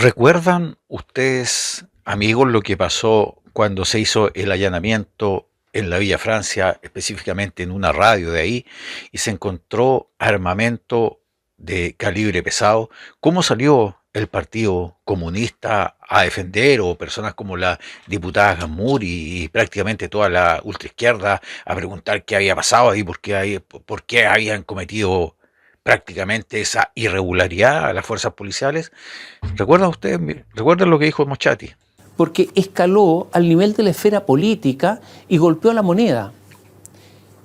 ¿Recuerdan ustedes, amigos, lo que pasó cuando se hizo el allanamiento en la Villa Francia, específicamente en una radio de ahí, y se encontró armamento de calibre pesado? ¿Cómo salió el Partido Comunista a defender, o personas como la diputada Gamur y prácticamente toda la ultraizquierda, a preguntar qué había pasado ahí, por qué habían cometido prácticamente esa irregularidad a las fuerzas policiales? ¿Recuerdan ustedes, recuerdan lo que dijo Moschati? Porque escaló al nivel de la esfera política y golpeó la moneda.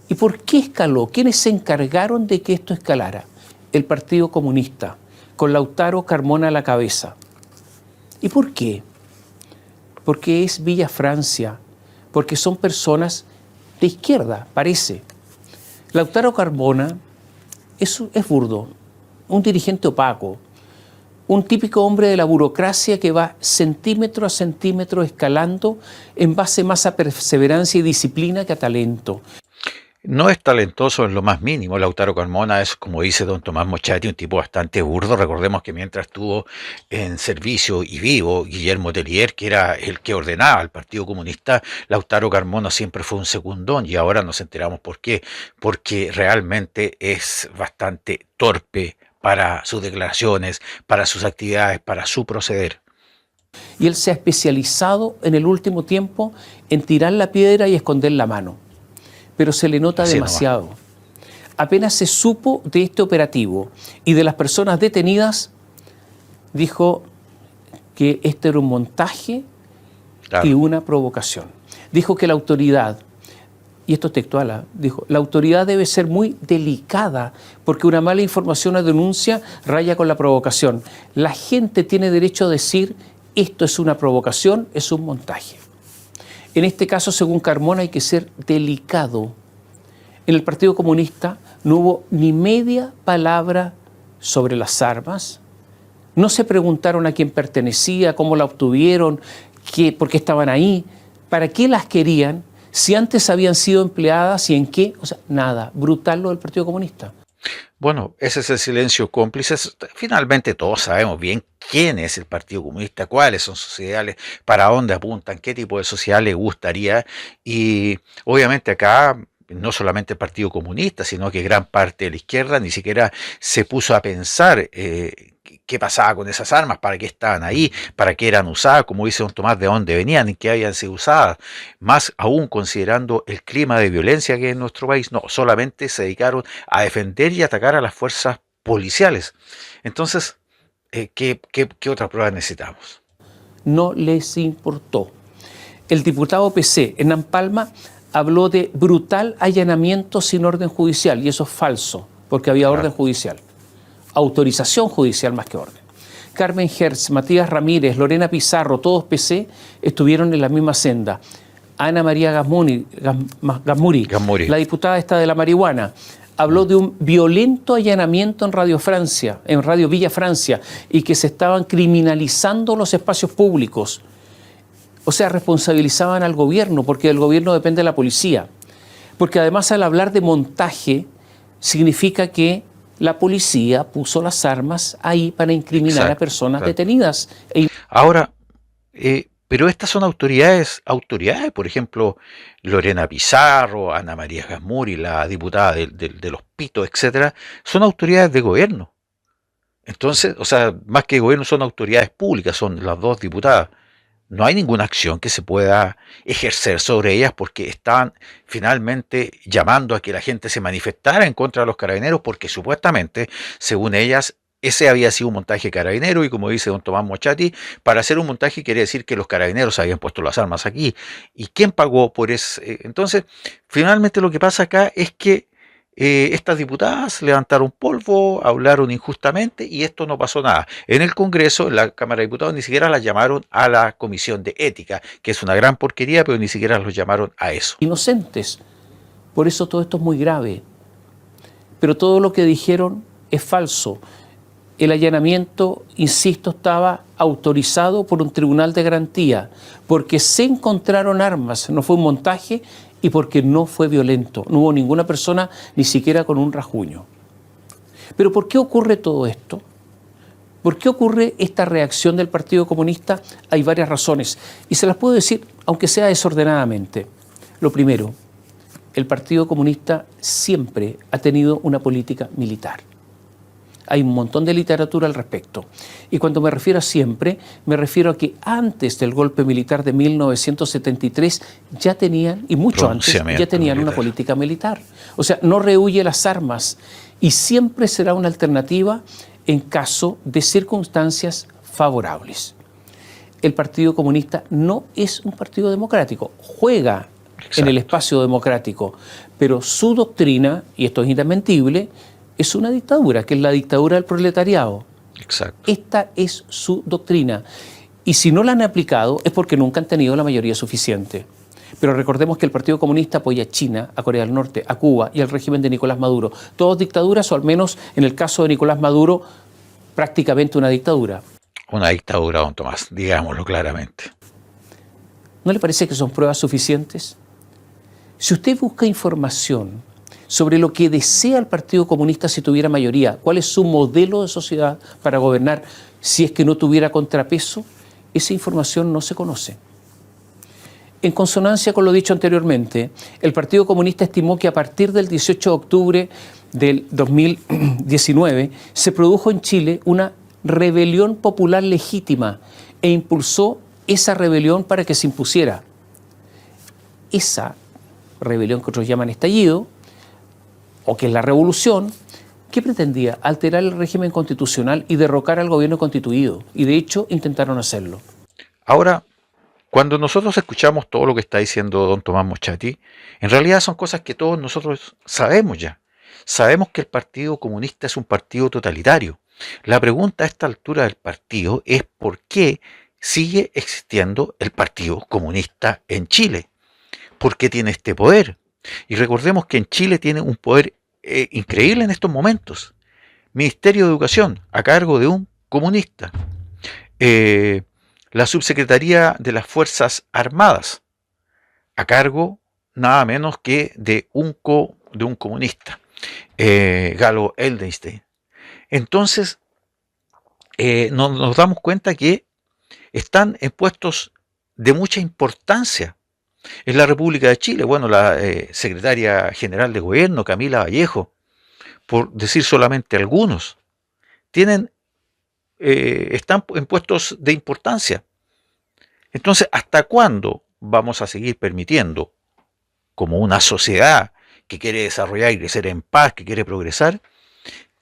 ¿Y por qué escaló? ¿Quiénes se encargaron de que esto escalara? El Partido Comunista, con Lautaro Carmona a la cabeza. ¿Y por qué? Porque es Villa Francia, porque son personas de izquierda, parece. Lautaro Carmona es burdo, un dirigente opaco, un típico hombre de la burocracia que va centímetro a centímetro escalando en base más a perseverancia y disciplina que a talento. No es talentoso en lo más mínimo. Lautaro Carmona es, como dice don Tomás Moschati, un tipo bastante burdo. Recordemos que mientras estuvo en servicio y vivo Guillermo Tellier, que era el que ordenaba al Partido Comunista, Lautaro Carmona siempre fue un secundón, y ahora nos enteramos por qué. Porque realmente es bastante torpe para sus declaraciones, para sus actividades, para su proceder. Y él se ha especializado en el último tiempo en tirar la piedra y esconder la mano. Pero se le nota Así demasiado. nomás. Apenas se supo de este operativo y de las personas detenidas, dijo que este era un montaje y Claro. una provocación. Dijo que la autoridad, y esto es textual, dijo, la autoridad debe ser muy delicada porque una mala información o denuncia raya con la provocación. La gente tiene derecho a decir esto es una provocación, es un montaje. En este caso, según Carmona, hay que ser delicado. En el Partido Comunista no hubo ni media palabra sobre las armas. No se preguntaron a quién pertenecía, cómo la obtuvieron, por qué estaban ahí, para qué las querían, si antes habían sido empleadas y en qué. O sea, nada. Brutal lo del Partido Comunista. Bueno, ese es el silencio cómplice. Finalmente todos sabemos bien quién es el Partido Comunista, cuáles son sus ideales, para dónde apuntan, qué tipo de sociedad les gustaría. Y obviamente acá no solamente el Partido Comunista, sino que gran parte de la izquierda ni siquiera se puso a pensar qué pasaba con esas armas, para qué estaban ahí, para qué eran usadas, como dice don Tomás, de dónde venían, en qué habían sido usadas. Más aún considerando el clima de violencia que hay en nuestro país, no, solamente se dedicaron a defender y atacar a las fuerzas policiales. Entonces, ¿qué otra prueba necesitamos? No les importó. El diputado PC, Hernán Palma, habló de brutal allanamiento sin orden judicial, y eso es falso, porque había orden Claro. judicial. Autorización judicial más que orden. Carmen Hertz, Matías Ramírez, Lorena Pizarro, todos PC, estuvieron en la misma senda. Ana María Gasmuri, Gamuri. la diputada esta de la marihuana, habló de un violento allanamiento en Radio Francia, en Radio Villa Francia, y que se estaban criminalizando los espacios públicos. O sea, responsabilizaban al gobierno, porque del gobierno depende la policía. Porque además, al hablar de montaje, significa que la policía puso las armas ahí para incriminar Exacto, a personas exacto. detenidas. Ahora, pero estas son autoridades, por ejemplo, Lorena Pizarro, Ana María Gasmuri, la diputada de los Pitos, etcétera, son autoridades de gobierno. Entonces, o sea, más que gobierno, son autoridades públicas, son las dos diputadas. No hay ninguna acción que se pueda ejercer sobre ellas, porque están finalmente llamando a que la gente se manifestara en contra de los carabineros, porque supuestamente, según ellas, ese había sido un montaje carabinero, y como dice don Tomás Moschati, para hacer un montaje quiere decir que los carabineros habían puesto las armas aquí. ¿Y quién pagó por eso? Entonces, finalmente lo que pasa acá es que estas diputadas levantaron polvo, hablaron injustamente, y esto no pasó nada. En el Congreso, en la Cámara de Diputados, ni siquiera las llamaron a la Comisión de Ética, que es una gran porquería, pero ni siquiera los llamaron a eso. Inocentes. Por eso todo esto es muy grave. Pero todo lo que dijeron es falso. El allanamiento, insisto, estaba autorizado por un tribunal de garantía, porque se encontraron armas, no fue un montaje, y porque no fue violento. No hubo ninguna persona, ni siquiera con un rasguño. Pero ¿por qué ocurre todo esto? ¿Por qué ocurre esta reacción del Partido Comunista? Hay varias razones y se las puedo decir, aunque sea desordenadamente. Lo primero, el Partido Comunista siempre ha tenido una política militar. Hay un montón de literatura al respecto. Y cuando me refiero a siempre, me refiero a que antes del golpe militar de 1973 ya tenían, y mucho antes, ya tenían una política militar. O sea, no rehúye las armas y siempre será una alternativa en caso de circunstancias favorables. El Partido Comunista no es un partido democrático, juega en el espacio democrático, pero su doctrina, y esto es indesmentible, es una dictadura, que es la dictadura del proletariado. Exacto. Esta es su doctrina. Y si no la han aplicado es porque nunca han tenido la mayoría suficiente. Pero recordemos que el Partido Comunista apoya a China, a Corea del Norte, a Cuba y al régimen de Nicolás Maduro. Todos dictaduras, o al menos en el caso de Nicolás Maduro, prácticamente una dictadura. Una dictadura, don Tomás, digámoslo claramente. ¿No le parece que son pruebas suficientes? Si usted busca información sobre lo que desea el Partido Comunista si tuviera mayoría, cuál es su modelo de sociedad para gobernar si es que no tuviera contrapeso, esa información no se conoce. En consonancia con lo dicho anteriormente, el Partido Comunista estimó que a partir del 18 de octubre del 2019 se produjo en Chile una rebelión popular legítima e impulsó esa rebelión para que se impusiera. Esa rebelión que otros llaman estallido, o que es la revolución, que pretendía alterar el régimen constitucional y derrocar al gobierno constituido. Y de hecho intentaron hacerlo. Ahora, cuando nosotros escuchamos todo lo que está diciendo don Tomás Moschati, en realidad son cosas que todos nosotros sabemos ya. Sabemos que el Partido Comunista es un partido totalitario. La pregunta a esta altura del partido es por qué sigue existiendo el Partido Comunista en Chile. ¿Por qué tiene este poder? Y recordemos que en Chile tiene un poder increíble en estos momentos. Ministerio de Educación, a cargo de un comunista. La Subsecretaría de las Fuerzas Armadas, a cargo nada menos que de un comunista, Galo Eldenstein. Entonces, nos damos cuenta que están en puestos de mucha importancia. En la República de Chile, bueno, la secretaria general de gobierno, Camila Vallejo, por decir solamente algunos, están en puestos de importancia. Entonces, ¿hasta cuándo vamos a seguir permitiendo, como una sociedad que quiere desarrollar y crecer en paz, que quiere progresar,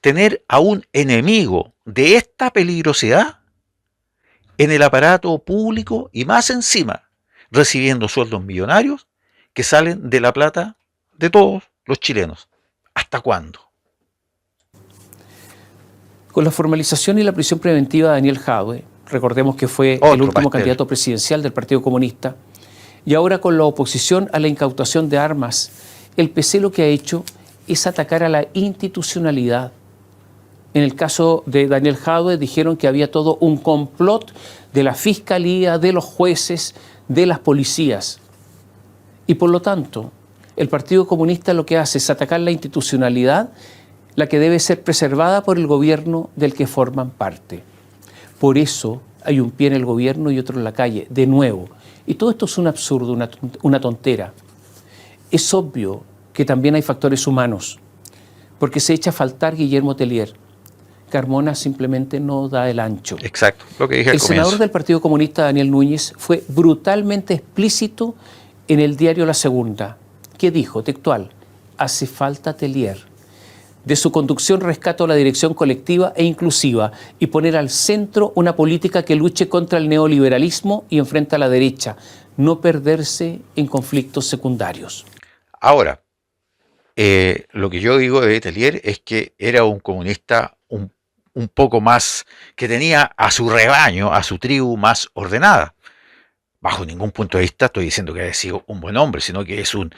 tener a un enemigo de esta peligrosidad en el aparato público y más encima recibiendo sueldos millonarios que salen de la plata de todos los chilenos? ¿Hasta cuándo? Con la formalización y la prisión preventiva de Daniel Jadwe, recordemos que fue el último candidato presidencial del Partido Comunista, y ahora con la oposición a la incautación de armas, el PC lo que ha hecho es atacar a la institucionalidad. En el caso de Daniel Jadwe dijeron que había todo un complot de la Fiscalía, de los jueces, de las policías. Y por lo tanto, el Partido Comunista lo que hace es atacar la institucionalidad, la que debe ser preservada por el gobierno del que forman parte. Por eso hay un pie en el gobierno y otro en la calle, de nuevo. Y todo esto es un absurdo, una tontera. Es obvio que también hay factores humanos, porque se echa a faltar Guillermo Tellier. Carmona simplemente no da el ancho. Exacto, lo que dije al comienzo. El senador del Partido Comunista, Daniel Núñez, fue brutalmente explícito en el diario La Segunda. ¿Qué dijo? Textual: hace falta Tellier. De su conducción rescato la dirección colectiva e inclusiva y poner al centro una política que luche contra el neoliberalismo y enfrenta a la derecha, no perderse en conflictos secundarios. Ahora, lo que yo digo de Tellier es que era un comunista un poco más, que tenía a su rebaño, a su tribu más ordenada. Bajo ningún punto de vista estoy diciendo que haya sido un buen hombre, sino que es un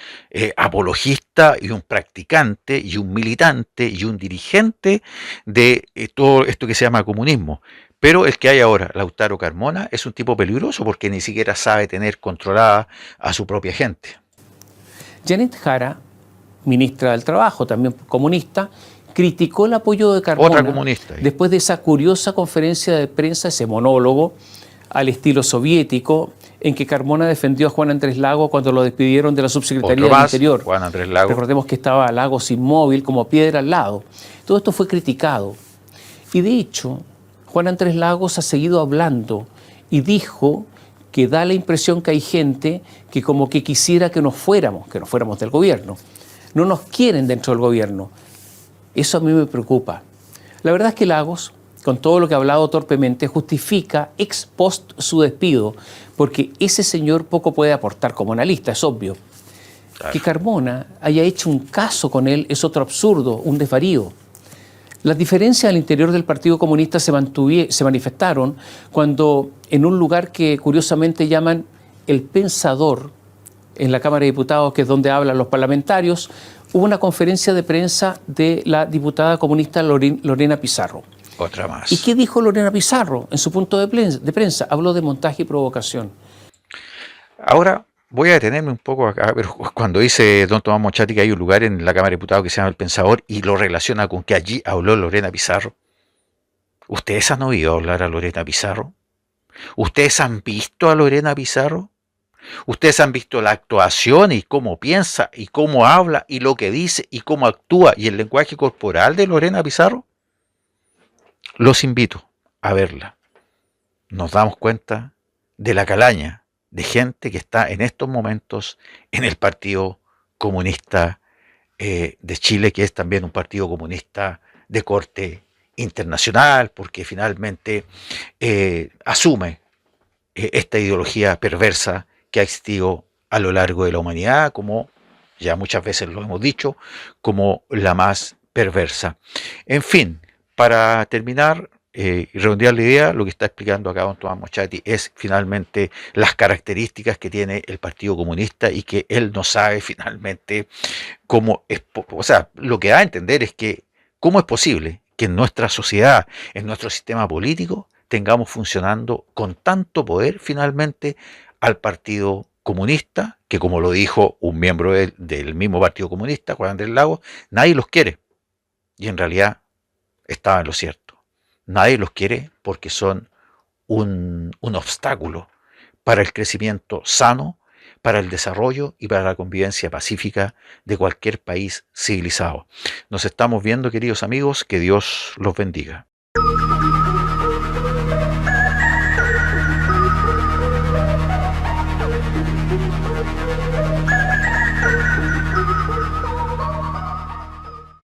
apologista y un practicante y un militante y un dirigente de todo esto que se llama comunismo. Pero el que hay ahora, Lautaro Carmona, es un tipo peligroso porque ni siquiera sabe tener controlada a su propia gente. Janet Jara, ministra del Trabajo, también comunista, criticó el apoyo de Otra Carmona comunista ahí. después de esa curiosa conferencia de prensa, ese monólogo al estilo soviético, en que Carmona defendió a Juan Andrés Lagos cuando lo despidieron de la Subsecretaría Otro del más, Interior. Juan Andrés Lagos. Recordemos que estaba Lagos inmóvil, como piedra al lado. Todo esto fue criticado. Y de hecho, Juan Andrés Lagos ha seguido hablando y dijo que da la impresión que hay gente que como que quisiera que nos fuéramos del gobierno. No nos quieren dentro del gobierno. Eso a mí me preocupa. La verdad es que Lagos, con todo lo que ha hablado torpemente, justifica ex post su despido, porque ese señor poco puede aportar como analista, es obvio. Claro. Que Carmona haya hecho un caso con él es otro absurdo, un desvarío. Las diferencias al interior del Partido Comunista se manifestaron cuando en un lugar que curiosamente llaman El Pensador, en la Cámara de Diputados, que es donde hablan los parlamentarios, hubo una conferencia de prensa de la diputada comunista Lorena Pizarro. Otra más. ¿Y qué dijo Lorena Pizarro en su punto de prensa? Habló de montaje y provocación. Ahora voy a detenerme un poco acá, pero cuando dice don Tomás Mochati que hay un lugar en la Cámara de Diputados que se llama El Pensador y lo relaciona con que allí habló Lorena Pizarro. ¿Ustedes han oído hablar a Lorena Pizarro? ¿Ustedes han visto a Lorena Pizarro? ¿Ustedes han visto la actuación y cómo piensa y cómo habla y lo que dice y cómo actúa y el lenguaje corporal de Lorena Pizarro? Los invito a verla. Nos damos cuenta de la calaña de gente que está en estos momentos en el Partido Comunista de Chile, que es también un partido comunista de corte internacional, porque finalmente asume esta ideología perversa que ha existido a lo largo de la humanidad, como ya muchas veces lo hemos dicho, como la más perversa. En fin, para terminar y redondear la idea, lo que está explicando acá don Tomás Mochati es finalmente las características que tiene el Partido Comunista y que él no sabe finalmente cómo es, o sea, lo que da a entender es que cómo es posible que en nuestra sociedad, en nuestro sistema político, tengamos funcionando con tanto poder finalmente al Partido Comunista, que como lo dijo un miembro del mismo Partido Comunista, Juan Andrés Lagos, nadie los quiere. Y en realidad estaba en lo cierto. Nadie los quiere porque son un obstáculo para el crecimiento sano, para el desarrollo y para la convivencia pacífica de cualquier país civilizado. Nos estamos viendo, queridos amigos, que Dios los bendiga.